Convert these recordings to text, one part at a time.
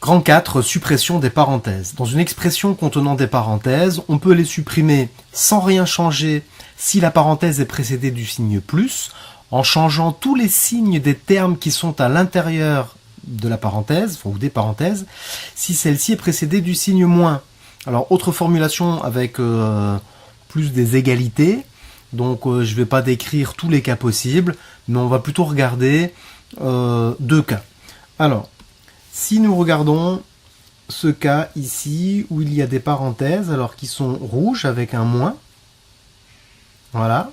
Grand 4, suppression des parenthèses. Dans une expression contenant des parenthèses, on peut les supprimer sans rien changer si la parenthèse est précédée du signe plus, en changeant tous les signes des termes qui sont à l'intérieur de la parenthèse, ou des parenthèses, si celle-ci est précédée du signe moins. Alors, autre formulation avec plus des égalités, donc je ne vais pas décrire tous les cas possibles, mais on va plutôt regarder deux cas. Alors, si nous regardons ce cas ici, où il y a des parenthèses, alors qui sont rouges avec un moins, voilà,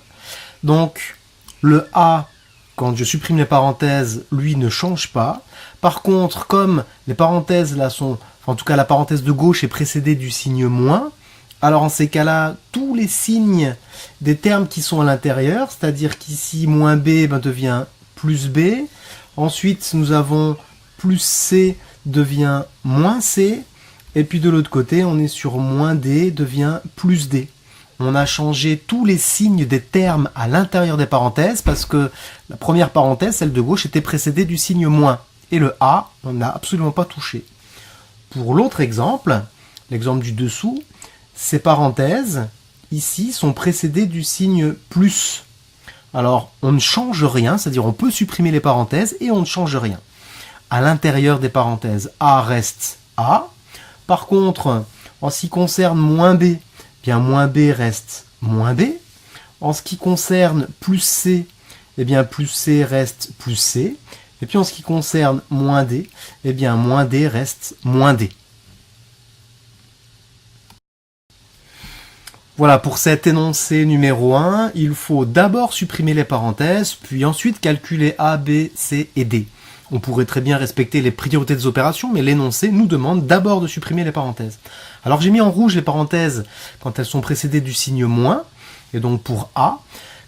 donc le A, quand je supprime les parenthèses, lui ne change pas. Par contre, comme les parenthèses là sont, en tout cas la parenthèse de gauche est précédée du signe moins, alors en ces cas-là, tous les signes des termes qui sont à l'intérieur, c'est-à-dire qu'ici moins B devient plus B, ensuite nous avons plus C devient moins C, et puis de l'autre côté, on est sur moins D devient plus D. On a changé tous les signes des termes à l'intérieur des parenthèses parce que la première parenthèse, celle de gauche, était précédée du signe moins. Et le A, on n'a absolument pas touché. Pour l'autre exemple, l'exemple du dessous, ces parenthèses, ici, sont précédées du signe plus. Alors, on ne change rien, c'est-à-dire on peut supprimer les parenthèses et on ne change rien. À l'intérieur des parenthèses, A reste A. Par contre, en ce qui concerne moins B, bien moins B reste moins B. En ce qui concerne plus C, eh bien plus C reste plus C. Et puis en ce qui concerne moins D, eh bien moins D reste moins D. Voilà, pour cet énoncé numéro 1, il faut d'abord supprimer les parenthèses, puis ensuite calculer A, B, C et D. On pourrait très bien respecter les priorités des opérations, mais l'énoncé nous demande d'abord de supprimer les parenthèses. Alors j'ai mis en rouge les parenthèses quand elles sont précédées du signe moins, et donc pour A.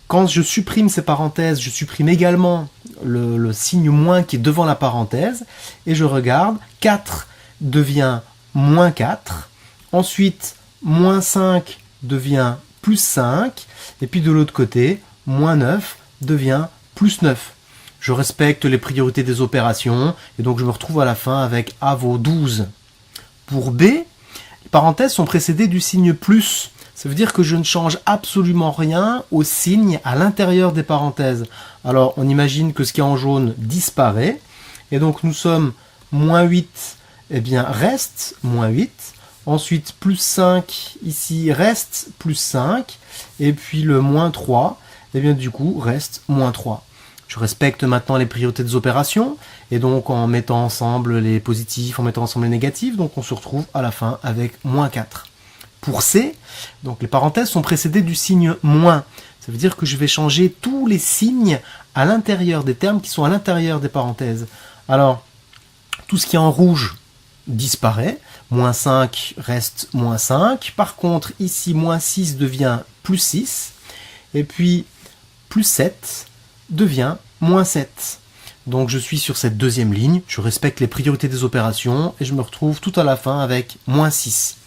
Quand je supprime ces parenthèses, je supprime également le signe moins qui est devant la parenthèse, et je regarde, 4 devient moins 4, ensuite moins 5 devient plus 5, et puis de l'autre côté, moins 9 devient plus 9. Je respecte les priorités des opérations, et donc je me retrouve à la fin avec A vaut 12. Pour B, les parenthèses sont précédées du signe plus. Ça veut dire que je ne change absolument rien au signe à l'intérieur des parenthèses. Alors, on imagine que ce qui est en jaune disparaît, et donc nous sommes moins 8, eh bien reste moins 8. Ensuite, plus 5, ici, reste plus 5. Et puis le moins 3, eh bien du coup, reste moins 3. Je respecte maintenant les priorités des opérations, et donc en mettant ensemble les positifs, en mettant ensemble les négatifs, donc on se retrouve à la fin avec moins 4. Pour C, donc les parenthèses sont précédées du signe moins. Ça veut dire que je vais changer tous les signes à l'intérieur des termes qui sont à l'intérieur des parenthèses. Alors, tout ce qui est en rouge disparaît. Moins 5 reste moins 5. Par contre, ici, moins 6 devient plus 6. Et puis, plus 7 devient moins 7. Donc je suis sur cette deuxième ligne, je respecte les priorités des opérations et je me retrouve tout à la fin avec moins 6.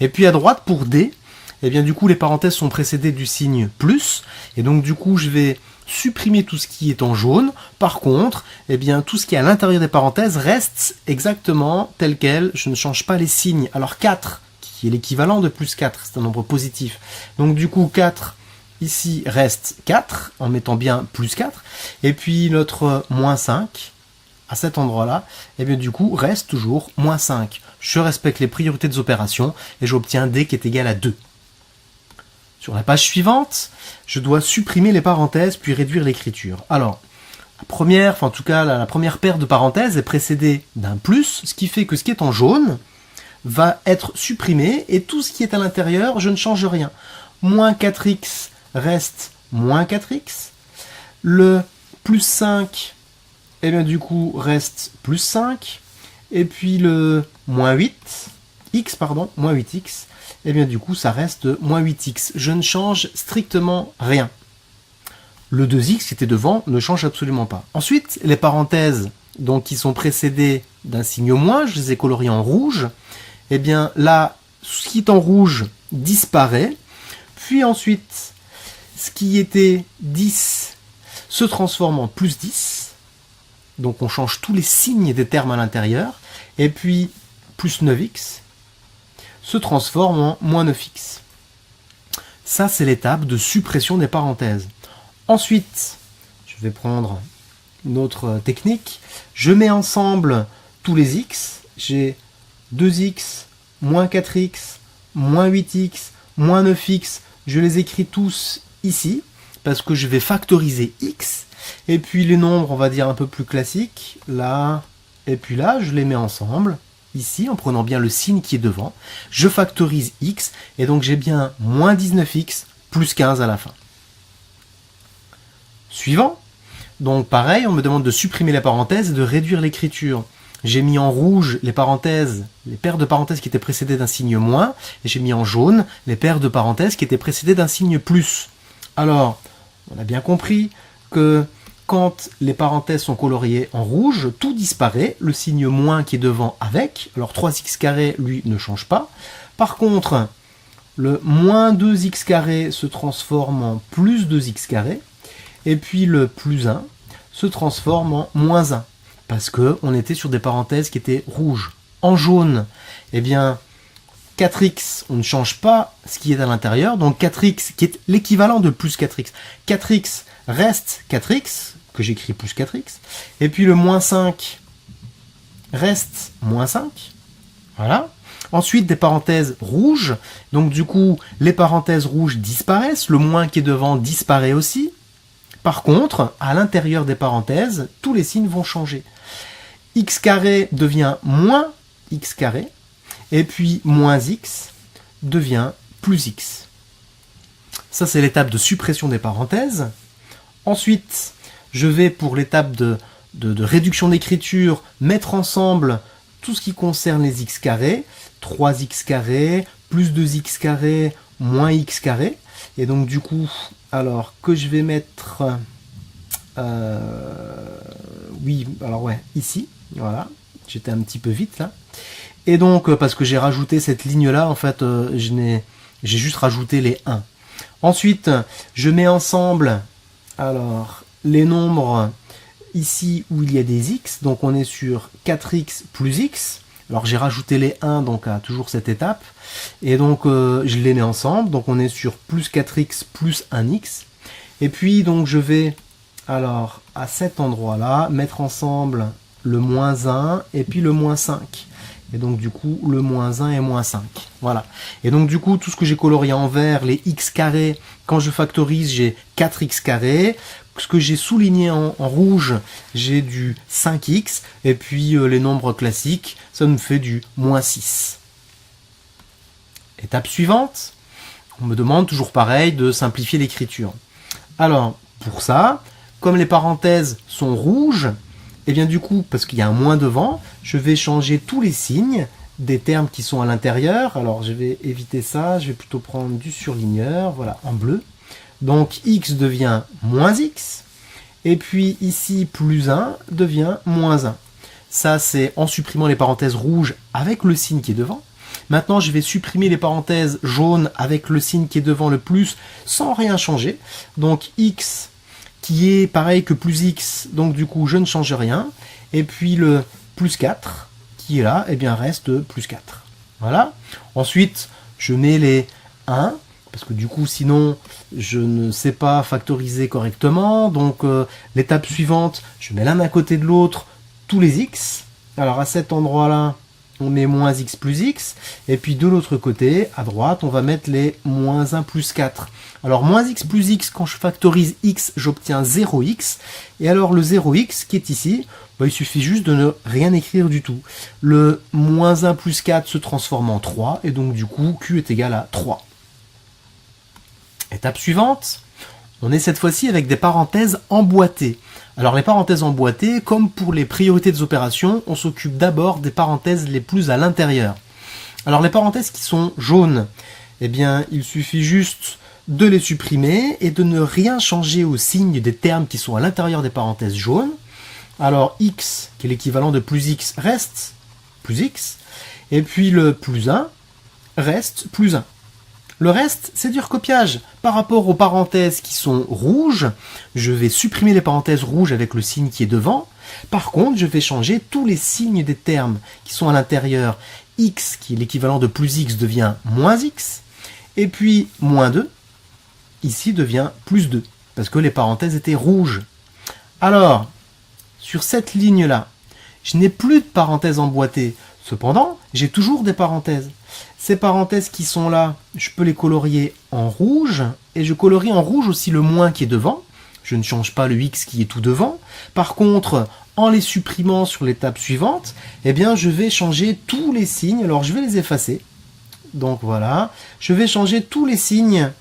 Et puis à droite pour D, eh bien du coup les parenthèses sont précédées du signe plus, et donc du coup je vais supprimer tout ce qui est en jaune. Par contre, eh bien tout ce qui est à l'intérieur des parenthèses reste exactement tel quel, je ne change pas les signes. Alors 4, qui est l'équivalent de plus 4, c'est un nombre positif. Donc du coup 4, ici reste 4, en mettant bien plus 4, et puis notre moins 5, à cet endroit-là, et bien du coup reste toujours moins 5. Je respecte les priorités des opérations, et j'obtiens D qui est égal à 2. Sur la page suivante, je dois supprimer les parenthèses, puis réduire l'écriture. Alors, la première paire de parenthèses est précédée d'un plus, ce qui fait que ce qui est en jaune va être supprimé, et tout ce qui est à l'intérieur, je ne change rien. Moins 4x reste moins 4x. Le plus 5, eh bien du coup, reste plus 5. Et puis le moins 8x, eh bien du coup, ça reste moins 8x. Je ne change strictement rien. Le 2x qui était devant ne change absolument pas. Ensuite, les parenthèses donc, qui sont précédées d'un signe moins, je les ai coloriées en rouge. Eh bien là, ce qui est en rouge disparaît. Puis ensuite, ce qui était 10 se transforme en plus 10. donc on change tous les signes des termes à l'intérieur, et puis plus 9x se transforme en moins 9x. Ça, c'est l'étape de suppression des parenthèses. Ensuite, je vais prendre une autre technique. Je mets ensemble tous les x. J'ai 2x, moins 4x, moins 8x, moins 9x. Je les écris tous ici, parce que je vais factoriser x. Et puis les nombres, on va dire un peu plus classiques, là, et puis là, je les mets ensemble. Ici, en prenant bien le signe qui est devant, je factorise x, et donc j'ai bien moins 19x plus 15 à la fin. Suivant. Donc pareil, on me demande de supprimer les parenthèses et de réduire l'écriture. J'ai mis en rouge les parenthèses, les paires de parenthèses qui étaient précédées d'un signe moins, et j'ai mis en jaune les paires de parenthèses qui étaient précédées d'un signe plus. Alors, on a bien compris que quand les parenthèses sont coloriées en rouge, tout disparaît, le signe moins qui est devant avec, alors 3x carré, lui, ne change pas. Par contre, le moins 2x carré se transforme en plus 2x carré, et puis le plus 1 se transforme en moins 1, parce qu'on était sur des parenthèses qui étaient rouges. En jaune, eh bien, 4x, on ne change pas ce qui est à l'intérieur, donc 4x qui est l'équivalent de plus 4x. 4x reste 4x, que j'écris plus 4x, et puis le moins 5 reste moins 5, voilà. Ensuite, des parenthèses rouges, donc du coup, les parenthèses rouges disparaissent, le moins qui est devant disparaît aussi. Par contre, à l'intérieur des parenthèses, tous les signes vont changer. X carré devient moins x carré, et puis moins x devient plus x. Ça, c'est l'étape de suppression des parenthèses. Ensuite, je vais, pour l'étape de réduction d'écriture, mettre ensemble tout ce qui concerne les x carrés, 3x carré, plus 2x carré, moins x carré. Et donc, du coup, alors que je vais mettre... oui, alors ouais, ici, voilà. J'étais un petit peu vite, là. Et donc, parce que j'ai rajouté cette ligne-là, en fait, j'ai juste rajouté les 1. Ensuite, je mets ensemble, alors, les nombres ici où il y a des x, donc on est sur 4x plus x. Alors j'ai rajouté les 1 donc à toujours cette étape, et donc je les mets ensemble, donc on est sur plus 4x plus 1x. Et puis donc je vais, alors à cet endroit-là, mettre ensemble le moins 1 et puis le moins 5. Et donc du coup le moins 1 et moins 5. Voilà. Et donc du coup tout ce que j'ai colorié en vert, les x carrés, quand je factorise j'ai 4x carré. Ce que j'ai souligné en rouge, j'ai du 5x. Et puis les nombres classiques, ça nous fait du moins 6. Étape suivante, on me demande toujours pareil de simplifier l'écriture. Alors pour ça, comme les parenthèses sont rouges, et bien du coup, parce qu'il y a un moins devant, je vais changer tous les signes des termes qui sont à l'intérieur. Alors je vais éviter ça, je vais plutôt prendre du surligneur, voilà, en bleu. Donc x devient moins x, et puis ici plus 1 devient moins 1. Ça c'est en supprimant les parenthèses rouges avec le signe qui est devant. Maintenant je vais supprimer les parenthèses jaunes avec le signe qui est devant le plus sans rien changer. Donc x qui est pareil que plus x, donc du coup je ne change rien. Et puis le plus 4 qui est là, et bien reste plus 4. Voilà. Ensuite je mets les 1. Parce que du coup, sinon, je ne sais pas factoriser correctement. Donc, l'étape suivante, je mets l'un à côté de l'autre tous les x. Alors, à cet endroit-là, on met moins x plus x. Et puis, de l'autre côté, à droite, on va mettre les moins 1 plus 4. Alors, moins x plus x, quand je factorise x, j'obtiens 0x. Et alors, le 0x qui est ici, bah, il suffit juste de ne rien écrire du tout. Le moins 1 plus 4 se transforme en 3. Et donc, du coup, q est égal à 3. Étape suivante, on est cette fois-ci avec des parenthèses emboîtées. Alors les parenthèses emboîtées, comme pour les priorités des opérations, on s'occupe d'abord des parenthèses les plus à l'intérieur. Alors les parenthèses qui sont jaunes, eh bien il suffit juste de les supprimer et de ne rien changer au signe des termes qui sont à l'intérieur des parenthèses jaunes. Alors x, qui est l'équivalent de plus x, reste plus x, et puis le plus 1 reste plus 1. Le reste, c'est du recopiage. Par rapport aux parenthèses qui sont rouges, je vais supprimer les parenthèses rouges avec le signe qui est devant. Par contre, je vais changer tous les signes des termes qui sont à l'intérieur. X, qui est l'équivalent de plus X, devient moins X. Et puis, moins 2, ici, devient plus 2, parce que les parenthèses étaient rouges. Alors, sur cette ligne-là, je n'ai plus de parenthèses emboîtées. Cependant, j'ai toujours des parenthèses. Ces parenthèses qui sont là, je peux les colorier en rouge, et je colorie en rouge aussi le moins qui est devant. Je ne change pas le X qui est tout devant. Par contre, en les supprimant sur l'étape suivante, eh bien, je vais changer tous les signes. Alors, je vais les effacer. Donc voilà, je vais changer tous les signes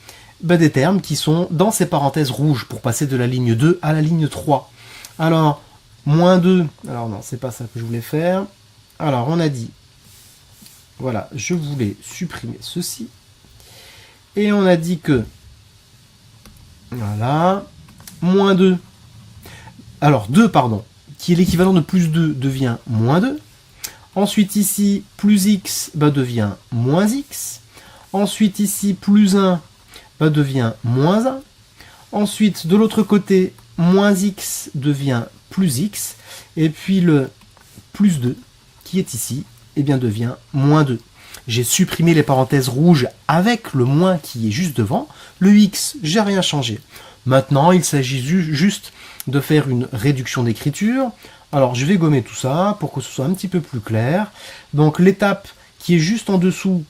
des termes qui sont dans ces parenthèses rouges pour passer de la ligne 2 à la ligne 3. Alors, moins 2, alors non, c'est pas ça que je voulais faire. Alors, on a dit, voilà, je voulais supprimer ceci. Et on a dit que, voilà, moins 2, alors 2, pardon, qui est l'équivalent de plus 2, devient moins 2. Ensuite, ici, plus x devient moins x. Ensuite, ici, plus 1 devient moins 1. Ensuite, de l'autre côté, moins x devient plus x. Et puis, le plus 2, qui est ici, eh bien, devient moins 2. J'ai supprimé les parenthèses rouges avec le moins qui est juste devant. Le x, j'ai rien changé. Maintenant, il s'agit juste de faire une réduction d'écriture. Alors, je vais gommer tout ça pour que ce soit un petit peu plus clair. Donc, l'étape qui est juste en dessous,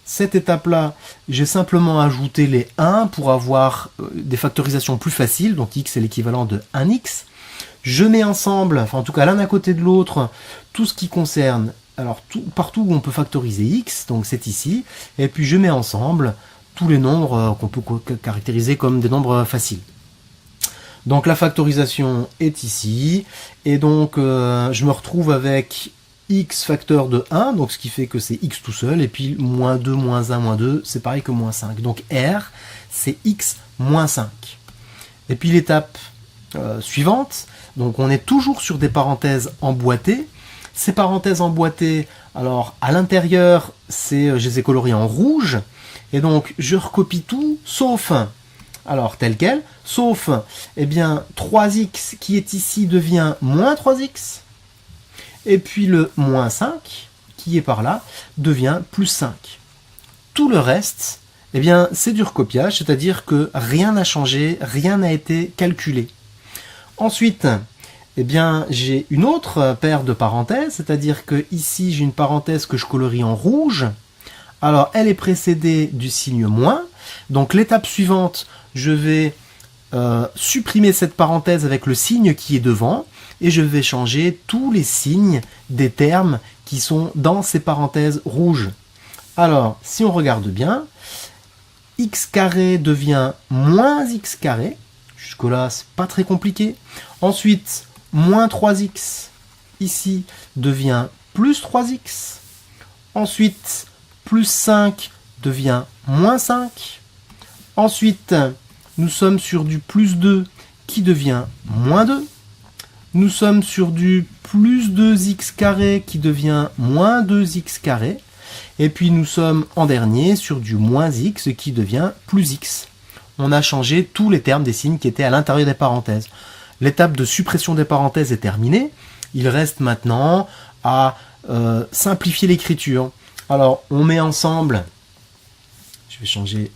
cette étape-là, j'ai simplement ajouté les 1 pour avoir des factorisations plus faciles. Donc, x est l'équivalent de 1x. Je mets ensemble, enfin en tout cas l'un à côté de l'autre, tout ce qui concerne, alors partout où on peut factoriser x, donc c'est ici. Et puis, je mets ensemble tous les nombres qu'on peut caractériser comme des nombres faciles. Donc la factorisation est ici, et donc je me retrouve avec x facteur de 1, donc ce qui fait que c'est x tout seul, et puis moins 2, moins 1, moins 2, c'est pareil que moins 5. Donc R, c'est x moins 5. Et puis l'étape suivante, donc on est toujours sur des parenthèses emboîtées. Ces parenthèses emboîtées, alors à l'intérieur, je les ai coloriées en rouge, et donc je recopie tout, sauf... Alors, tel quel, sauf, eh bien, 3x qui est ici devient moins 3x, et puis le moins 5, qui est par là, devient plus 5. Tout le reste, eh bien, c'est du recopiage, c'est-à-dire que rien n'a changé, rien n'a été calculé. Ensuite, eh bien, j'ai une autre paire de parenthèses, c'est-à-dire que ici, j'ai une parenthèse que je colorie en rouge. Alors, elle est précédée du signe moins. Donc, l'étape suivante, je vais supprimer cette parenthèse avec le signe qui est devant et je vais changer tous les signes des termes qui sont dans ces parenthèses rouges. Alors, si on regarde bien, x carré devient moins x carré. Jusque-là, c'est pas très compliqué. Ensuite, moins 3x ici devient plus 3x. Ensuite, plus 5 devient moins 5. Ensuite, nous sommes sur du plus 2 qui devient moins 2. Nous sommes sur du plus 2x carré qui devient moins 2x carré. Et puis nous sommes en dernier sur du moins x qui devient plus x. On a changé tous les termes des signes qui étaient à l'intérieur des parenthèses. L'étape de suppression des parenthèses est terminée. Il reste maintenant à simplifier l'écriture. Alors, on met ensemble, je vais changer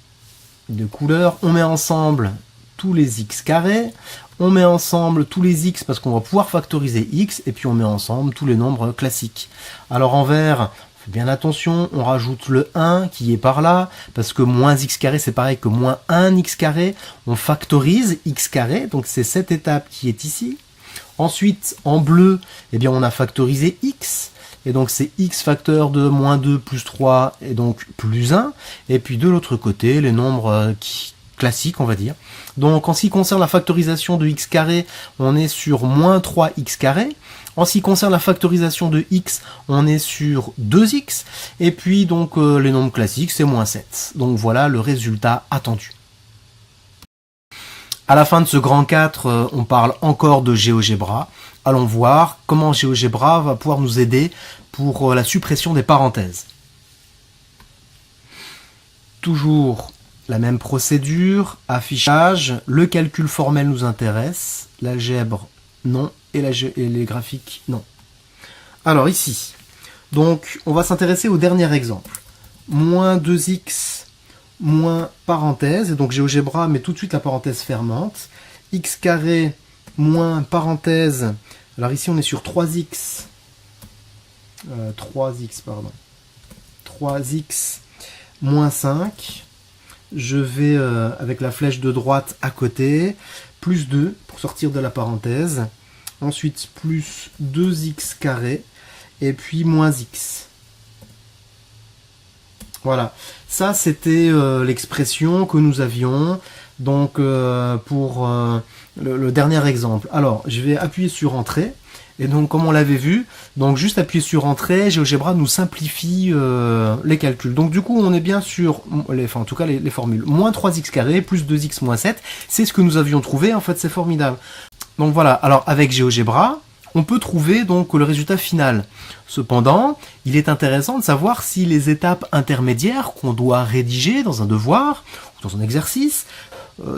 de couleur, on met ensemble tous les x carrés, on met ensemble tous les x parce qu'on va pouvoir factoriser x, et puis on met ensemble tous les nombres classiques. Alors en vert, faites bien attention, on rajoute le 1 qui est par là, parce que moins x carré c'est pareil que moins 1x carré, on factorise x carré, donc c'est cette étape qui est ici. Ensuite, en bleu, eh bien on a factorisé x, et donc c'est x facteur de moins 2 plus 3, et donc plus 1. Et puis de l'autre côté, les nombres classiques, on va dire. Donc en ce qui concerne la factorisation de x carré, on est sur moins 3x carré. En ce qui concerne la factorisation de x, on est sur 2x. Et puis donc les nombres classiques, c'est moins 7. Donc voilà le résultat attendu. À la fin de ce grand 4, on parle encore de GeoGebra. Allons voir comment GeoGebra va pouvoir nous aider pour la suppression des parenthèses. Toujours la même procédure, affichage, le calcul formel nous intéresse, l'algèbre non, et les graphiques non. Alors ici, donc on va s'intéresser au dernier exemple. Moins 2x moins parenthèse, et donc GeoGebra met tout de suite la parenthèse fermante. X carré moins parenthèse, alors ici on est sur 3x, 3x moins 5. Je vais avec la flèche de droite à côté, plus 2 pour sortir de la parenthèse. Ensuite plus 2x carré, et puis moins x. Voilà, ça c'était l'expression que nous avions donc pour le dernier exemple. Alors, je vais appuyer sur Entrée, et donc comme on l'avait vu, donc juste appuyer sur Entrée, GeoGebra nous simplifie les calculs. Donc du coup, on est bien sur, en tout cas les formules. Moins 3x carré plus 2x moins 7, c'est ce que nous avions trouvé, en fait c'est formidable. Donc voilà, alors avec GeoGebra, on peut trouver donc le résultat final. Cependant, il est intéressant de savoir si les étapes intermédiaires qu'on doit rédiger dans un devoir ou dans un exercice,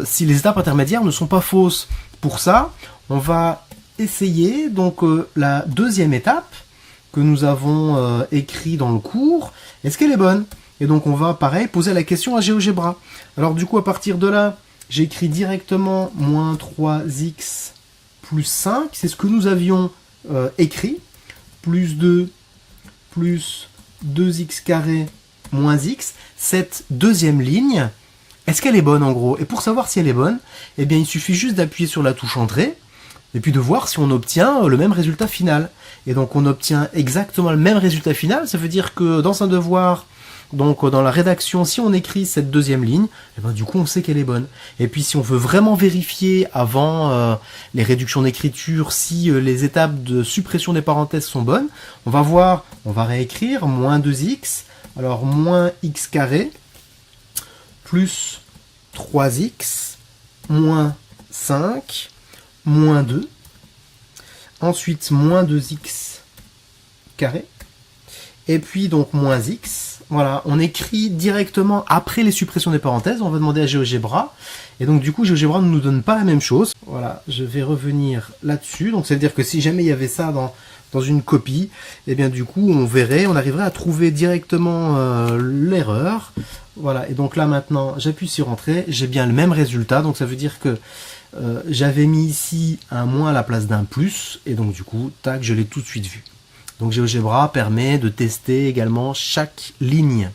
si les étapes intermédiaires ne sont pas fausses. Pour ça, on va essayer donc la deuxième étape que nous avons écrite dans le cours. Est-ce qu'elle est bonne? Et donc on va pareil poser la question à GeoGebra. Alors du coup à partir de là, j'écris directement moins 3x plus 5, c'est ce que nous avions écrit, plus 2 plus 2x carré moins x, cette deuxième ligne, est-ce qu'elle est bonne en gros? Et pour savoir si elle est bonne, eh bien il suffit juste d'appuyer sur la touche Entrée, et puis de voir si on obtient le même résultat final. Et donc on obtient exactement le même résultat final, ça veut dire que dans un devoir, donc dans la rédaction, si on écrit cette deuxième ligne, eh ben, du coup on sait qu'elle est bonne. Et puis si on veut vraiment vérifier avant les réductions d'écriture si les étapes de suppression des parenthèses sont bonnes, on va voir, on va réécrire moins 2x, alors moins x carré, plus 3x, moins 5, moins 2, ensuite moins 2x carré, et puis donc moins x. Voilà, on écrit directement après les suppressions des parenthèses, on va demander à GeoGebra, et donc du coup GeoGebra ne nous donne pas la même chose. Voilà, je vais revenir là-dessus, donc ça veut dire que si jamais il y avait ça dans une copie, et bien du coup on verrait, on arriverait à trouver directement l'erreur. Voilà, et donc là maintenant j'appuie sur Entrée, j'ai bien le même résultat, donc ça veut dire que j'avais mis ici un moins à la place d'un plus, et donc du coup, tac, je l'ai tout de suite vu. Donc GeoGebra permet de tester également chaque ligne.